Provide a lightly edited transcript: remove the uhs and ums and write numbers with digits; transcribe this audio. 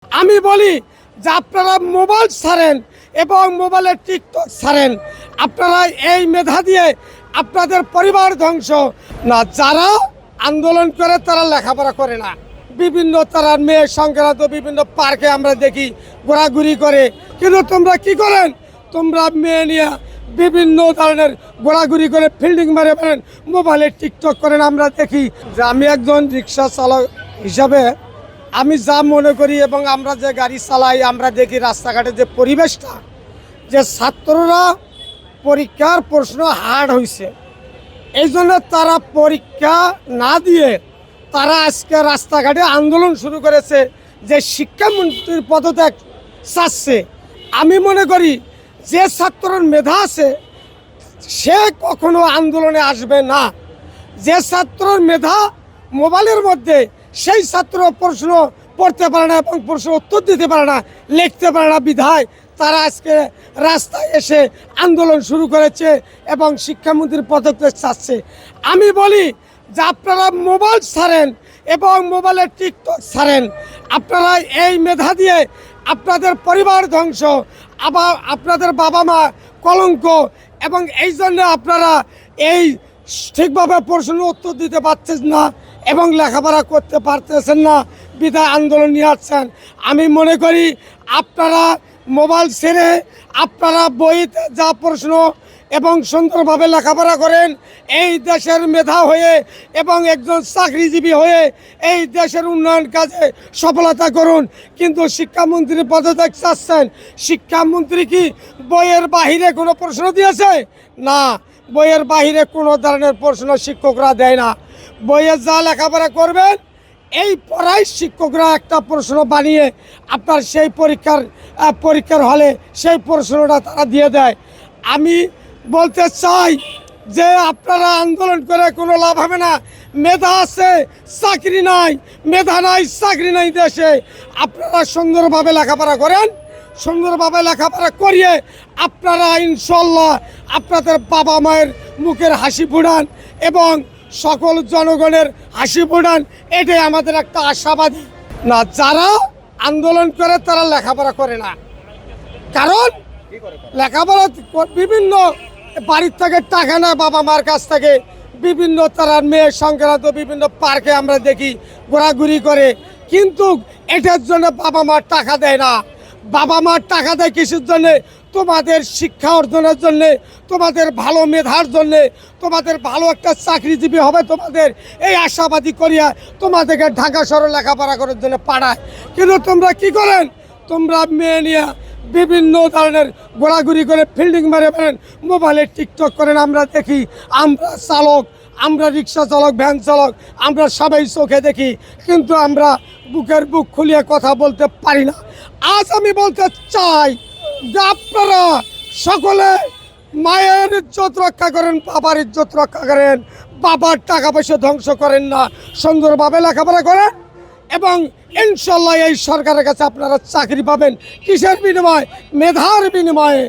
আমি বলি যে আপনারা মোবাইল ছাড়েন এবং মোবাইলে টিকটক ছাড়েন। আপনারা এই মেধা দিয়ে আপনাদের পরিবার ধ্বংস না। যারা আন্দোলন করে তারা লেখাপড়া করে না। বিভিন্ন তারা মেয়ে সংক্রান্ত বিভিন্ন পার্কে আমরা দেখি ঘোরাঘুরি করে, কিন্তু তোমরা কি করেন? তোমরা মেয়ে নিয়ে বিভিন্ন ধরনের ঘোরাঘুরি করে ফিল্ডিং মারে পারেন, মোবাইলে টিকটক করেন। আমরা দেখি যে আমি একজন রিক্সা চালক হিসাবে আমি যা মনে করি এবং আমরা যে গাড়ি চালাই, আমরা দেখি রাস্তাঘাটে যে পরিবেশটা, যে ছাত্ররা পরীক্ষার প্রশ্ন হার্ড হয়েছে, এই জন্য তারা পরীক্ষা না দিয়ে তারা আজকে রাস্তাঘাটে আন্দোলন শুরু করেছে যে শিক্ষামন্ত্রীর পদত্যাগ চাচ্ছে। আমি মনে করি যে ছাত্রের মেধা আছে সে কখনো আন্দোলনে আসবে না। যে ছাত্রের মেধা মোবাইলের মধ্যে, সেই ছাত্র প্রশ্ন পড়তে পারে না এবং প্রশ্ন উত্তর দিতে পারে না, লিখতে পারে না, বিধায় তারা আজকে রাস্তায় এসে আন্দোলন শুরু করেছে এবং শিক্ষামন্ত্রীর পদত্যাগ চাচ্ছে। আমি বলি যে আপনারা মোবাইল ছাড়েন এবং মোবাইলে টিকটক ছাড়েন। আপনারা এই মেধা দিয়ে আপনাদের পরিবার ধ্বংস, আবার আপনাদের বাবা মা কলঙ্ক, এবং এই জন্য আপনারা এই ঠিকভাবে প্রশ্ন উত্তর দিতে পারছেন না এবং লেখাপড়া করতে পারতেছেন না, বিধায় আন্দোলন নিয়ে আসছেন। আমি মনে করি আপনারা মোবাইল ছেড়ে আপনারা বইতে যা প্রশ্ন এবং সুন্দরভাবে লেখাপড়া করেন, এই দেশের মেধা হয়ে এবং একজন চাকরিজীবী হয়ে এই দেশের উন্নয়ন কাজে সফলতা করুন। কিন্তু শিক্ষামন্ত্রী পদত্যাগ চাচ্ছেন, শিক্ষামন্ত্রী কি বইয়ের বাহিরে কোনো প্রশ্ন দিয়েছে? না, বইয়ের বাহিরে কোনো ধরনের প্রশ্ন শিক্ষকরা দেয় না। বইয়ে যা লেখাপড়া করবেন এই পড়াই শিক্ষকরা একটা প্রশ্ন বানিয়ে আপনার সেই পরীক্ষার হলে সেই প্রশ্নটা তারা দিয়ে দেয়। আমি বলতে চাই যে আপনারা আন্দোলন করে কোনো লাভ হবে না। মেধা আছে, চাকরি নাই, মেধা নাই, চাকরি নাই দেশে। আপনারা সুন্দরভাবে লেখাপড়া করেন, সুন্দরভাবে লেখাপড়া করিয়ে আপনারা ইনশাল্লাহ আপনাদের বাবা মায়ের মুখের হাসি ফোটান এবং সকল জনগণের হাসি ফোটান। এটাই আমাদের একটা আশাবাদী। না, যারা আন্দোলন করে তারা লেখাপড়া করে না। কারণ লেখাপড়া বিভিন্ন বাড়ির থেকে টাকা নেয় বাবা মার কাছ থেকে, বিভিন্ন তারা মেয়ে সংক্রান্ত বিভিন্ন পার্কে আমরা দেখি ঘোরাঘুরি করে, কিন্তু এটার জন্য বাবা মার টাকা দেয় না। বাবা মার টাকা দেয় কিসের জন্যে? তোমাদের শিক্ষা অর্জনের জন্যে, তোমাদের ভালো মেধার জন্যে, তোমাদের ভালো একটা চাকরিজীবী হবে তোমাদের এই আশাবাদী করিয়া তোমাদেরকে ঢাকা শহরে লেখাপড়া করার জন্য পাঠায়। কিন্তু তোমরা কি করেন? তোমরা মেয়ে নিয়ে বিভিন্ন ধরনের ঘোরাঘুরি করে ফিল্ডিং মারে পারেন, মোবাইলে টিকটক করেন। আমরা দেখি, আমরা চালক, আমরা রিক্সা চালক, ভ্যান চালক, আমরা সবাই চোখে দেখি, কিন্তু আমরা বুকের বুক খুলিয়ে কথা বলতে পারি না। আজ আমি বলতে চাই যে আপনারা সকলে মায়ের ইজ্জত রক্ষা করেন, বাবার ইজ্জত রক্ষা করেন, বাবার টাকা পয়সা ধ্বংস করেন না, সুন্দরভাবে লেখাপড়া করেন এবং ইনশাল্লাহ এই সরকারের কাছে আপনারা চাকরি পাবেন। কিসের বিনিময়ে? মেধার বিনিময়ে।